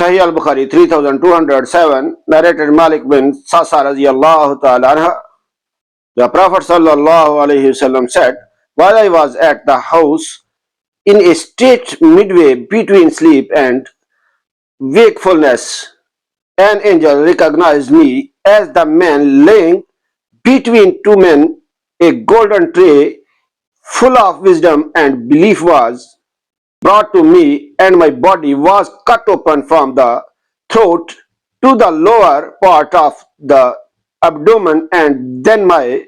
Sahih al-Bukhari 3207, narrated Malik bin Sasa radiyallahu ta'ala anha. The Prophet sallallahu alayhi wasallam said, while I was at the house in a state midway between sleep and wakefulness, an angel recognized me as the man laying between two men. A golden tray full of wisdom and belief was brought to me, and my body was cut open from the throat to the lower part of the abdomen, and then my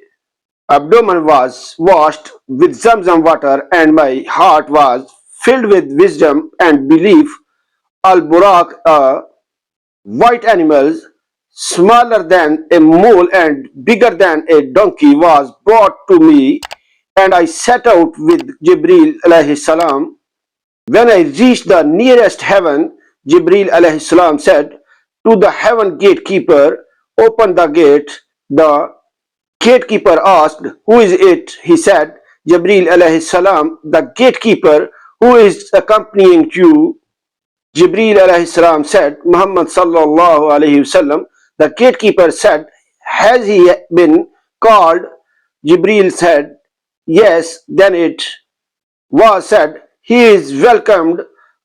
abdomen was washed with Zamzam water, and my heart was filled with wisdom and belief. Al-Buraq, a white animal, smaller than a mule and bigger than a donkey, was brought to me, and I set out with Jibreel alayhi salam. When I reached the nearest heaven, Jibreel alayhi salam said to the heaven gatekeeper, open the gate. The gatekeeper asked, who is it? He said, Jibreel alayhi salam. The gatekeeper, who is accompanying you? Jibreel alayhi salam said, Muhammad sallallahu alayhi wasallam. The gatekeeper said, has he been called? Jibreel said, yes. Then it was said, he is welcomed.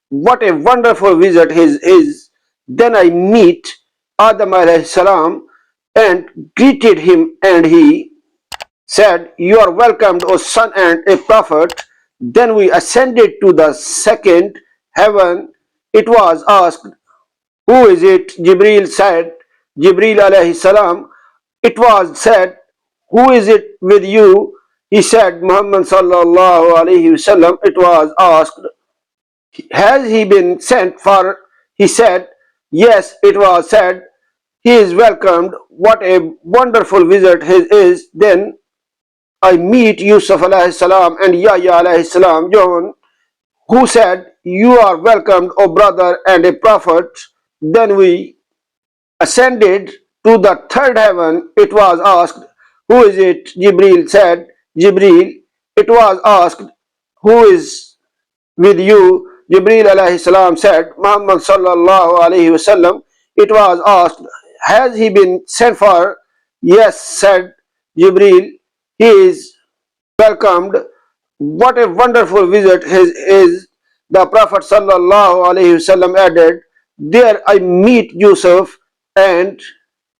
What a wonderful visit his is. Then I meet Adam alayhi salam and greeted him, and he said, you are welcomed, O son and a prophet. Then we ascended to the second heaven. It was asked, who is it? Jibreel said, Jibreel alayhi salam. It was said, who is it with you? He said, Muhammad sallallahu alayhi wasallam. It was asked, has he been sent for? He said, yes. It was said, he is welcomed. What a wonderful visit his is. Then I meet Yusuf alayhi salam and Yahya alayhi salam, John, who said, you are welcomed, O brother and a prophet. Then we ascended to the third heaven. It was asked, who is it? Jibreel said, Jibreel. It was asked, who is with you? Jibreel alayhi salam said, Muhammad sallallahu alayhi wasallam. It was asked, has he been sent for? Yes, said Jibreel. He is welcomed. What a wonderful visit his is. The Prophet sallallahu alayhi wasallam added, there I meet Yusuf and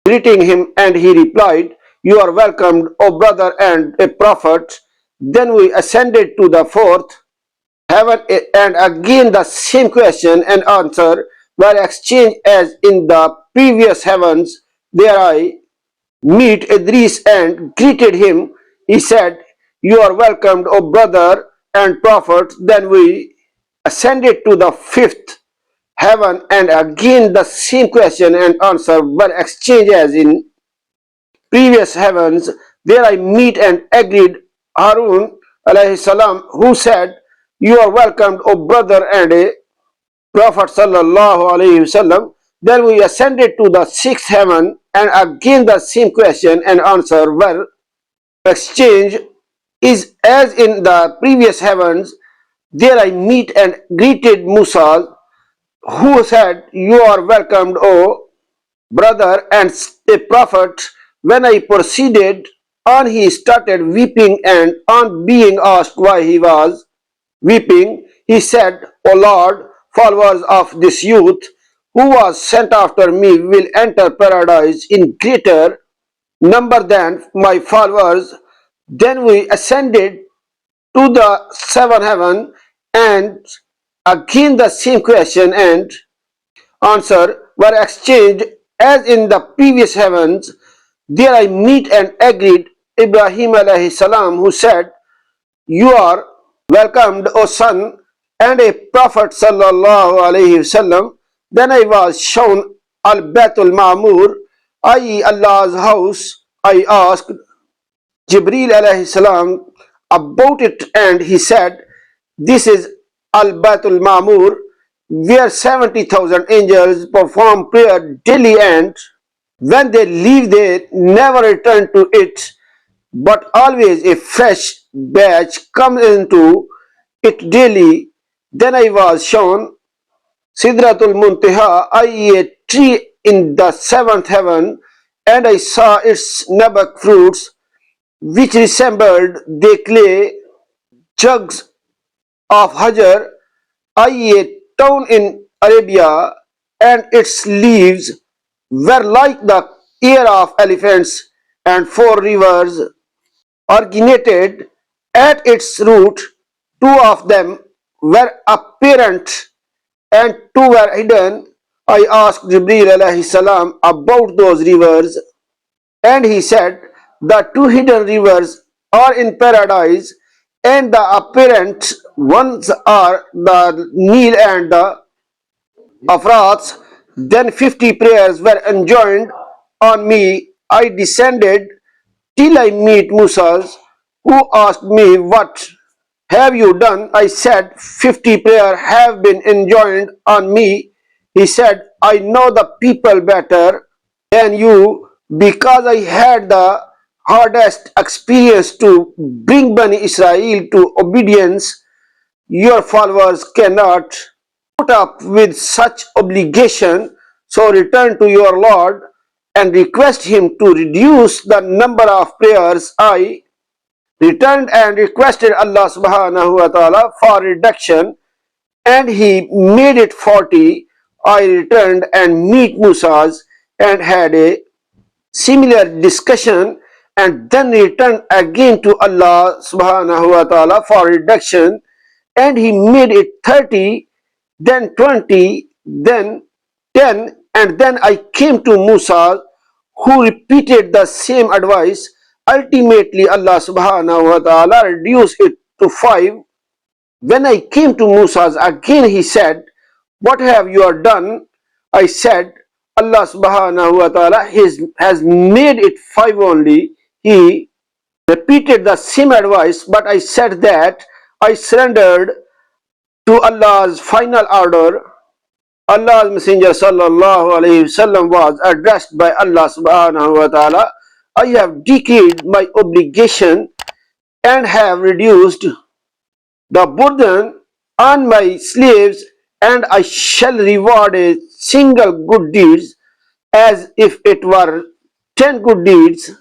greeting him, and he replied, you are welcomed, O brother and a prophet. Then we ascended to the fourth heaven, and again the same question and answer were exchanged as in the previous heavens. There I meet Idris and greeted him. He said, you are welcomed, O brother and prophet. Then we ascended to the fifth heaven, and again the same question and answer were exchanged as in previous heavens. There I meet and agreed Harun alayhi salam, who said, you are welcomed, O brother and a prophet sallallahu alayhi wasallam. Then we ascended to the sixth heaven, and again the same question and answer were exchanged is as in the previous heavens. There I meet and greeted Musa, who said, you are welcomed, O brother and a prophet. When I proceeded on, he started weeping, and on being asked why he was weeping, he said, O Lord, followers of this youth who was sent after me will enter paradise in greater number than my followers. Then we ascended to the seventh heaven, and again the same question and answer were exchanged as in the previous heavens. There I meet and agreed Ibrahim alayhi salam, who said, you are welcomed, O son and a prophet sallallahu alayhi wasallam. Then I was shown al-Baitul Ma'mur, i.e. Allah's house. I asked Jibreel alayhi salam about it, and he said, this is al-Baitul Ma'mur, where 70,000 angels perform prayer daily, and when they leave they never return to it, but always a fresh batch comes into it daily. Then I was shown Sidratul Muntaha, I a tree in the seventh heaven, and I saw its nabak fruits, which resembled the clay jugs of Hajar. I a town in Arabia, and its leaves were like the ear of elephants, and four rivers originated at its root. Two of them were apparent and two were hidden. I asked Jibreel alayhi salam about those rivers, and he said, the two hidden rivers are in paradise, and the apparent ones are the Nile and the Afrats. Then 50 prayers were enjoined on me. I descended till I meet Musa, who asked me, what have you done? I said, 50 prayers have been enjoined on me. He said, I know the people better than you, because I had the hardest experience to bring Bani Israel to obedience. Your followers cannot put up with such obligation, so return to your Lord and request him to reduce the number of prayers. I returned and requested Allah subhanahu wa ta'ala for reduction, and he made it 40. I returned and meet Musa's and had a similar discussion, and then returned again to Allah subhanahu wa ta'ala for reduction, and he made it 30, then 20, then 10, and then I came to Musa, who repeated the same advice. Ultimately Allah subhanahu wa ta'ala reduced it to 5. When I came to Musa again, he said, what have you done? I said, Allah subhanahu wa ta'ala has made it 5 only. He repeated the same advice, but I said that I surrendered to Allah's final order. Allah's Messenger sallallahu alayhi wasallam was addressed by Allah subhanahu wa ta'ala, I have decreed my obligation and have reduced the burden on my slaves, and I shall reward a single good deeds as if it were 10 good deeds.